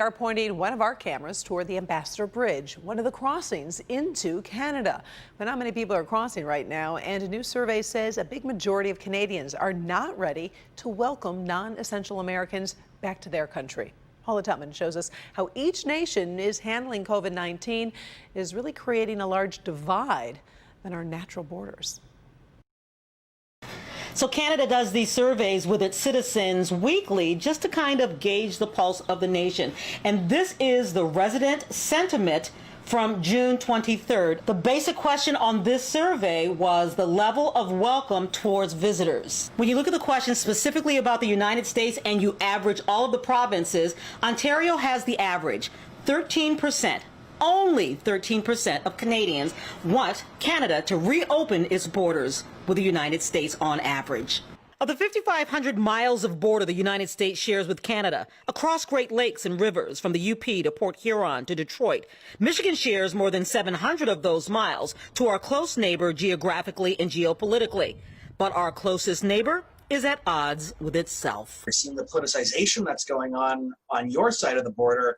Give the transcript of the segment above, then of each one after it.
Are pointing one of our cameras toward the Ambassador Bridge, one of the crossings into Canada. But not many people are crossing right now, and a new survey says a big majority of Canadians are not ready to welcome non-essential Americans back to their country. Paula Tutman shows us how each nation is handling COVID-19 is really creating a large divide in our natural borders. So Canada does these surveys with its citizens weekly just to kind of gauge the pulse of the nation. And this is the resident sentiment from June 23rd. The basic question on this survey was the level of welcome towards visitors. When you look at the question specifically about the United States and you average all of the provinces, Ontario has the average, 13%. Only 13% of Canadians want Canada to reopen its borders with the United States on average. Of the 5,500 miles of border the United States shares with Canada, across Great Lakes and rivers from the UP to Port Huron to Detroit, Michigan shares more than 700 of those miles to our close neighbor geographically and geopolitically. But our closest neighbor is at odds with itself. We're seeing the politicization that's going on your side of the border,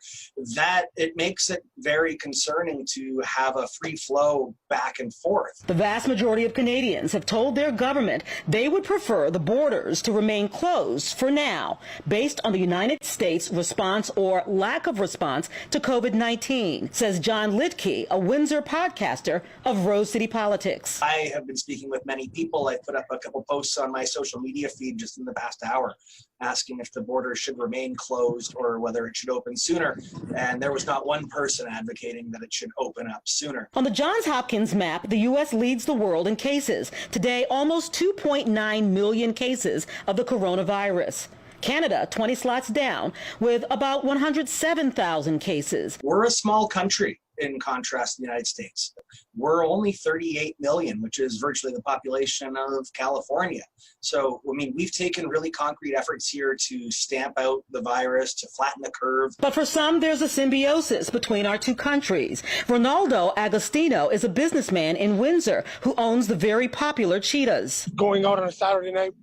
that it makes it very concerning to have a free flow back and forth. The vast majority of Canadians have told their government they would prefer the borders to remain closed for now, based on the United States response or lack of response to COVID-19, says John Litke, a Windsor podcaster of Rose City Politics. I have been speaking with many people. I put up a couple posts on my social media feed just in the past hour asking if the border should remain closed or whether it should open sooner, and there was not one person advocating that it should open up sooner. On the Johns Hopkins map, the U.S. leads the world in cases. Today, almost 2.9 million cases of the coronavirus. Canada, 20 slots down, with about 107,000 cases. We're a small country in contrast to the United States. We're only 38 million, which is virtually the population of California. So, I mean, we've taken really concrete efforts here to stamp out the virus, to flatten the curve. But for some, there's a symbiosis between our two countries. Ronaldo Agostino is a businessman in Windsor who owns the very popular Cheetahs. Going out on a Saturday night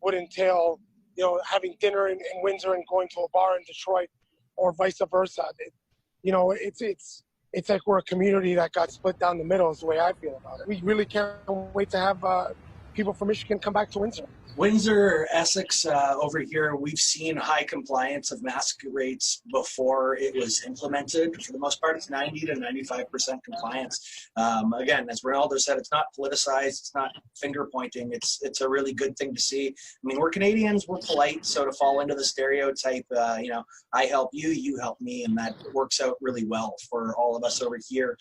would entail, having dinner in Windsor and going to a bar in Detroit, or vice versa. It's like we're a community that got split down the middle is the way I feel about it. We really can't wait to have people from Michigan come back to Windsor. Windsor, Essex, over here, we've seen high compliance of mask rates before it was implemented. For the most part, it's 90 to 95% compliance. Again, as Ronaldo said, it's not politicized, it's not finger pointing. It's a really good thing to see. I mean, we're Canadians, we're polite, so to fall into the stereotype, I help you, you help me, and that works out really well for all of us over here.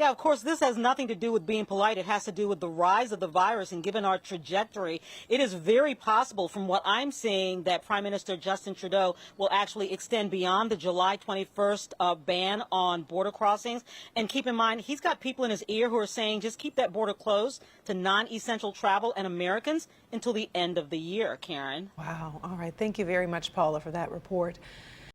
Yeah, of course, this has nothing to do with being polite. It has to do with the rise of the virus, and given our trajectory, it is very possible from what I'm seeing that Prime Minister Justin Trudeau will actually extend beyond the July 21st ban on border crossings. And keep in mind, he's got people in his ear who are saying just keep that border closed to non-essential travel and Americans until the end of the year, Karen. Wow. All right. Thank you very much, Paula, for that report.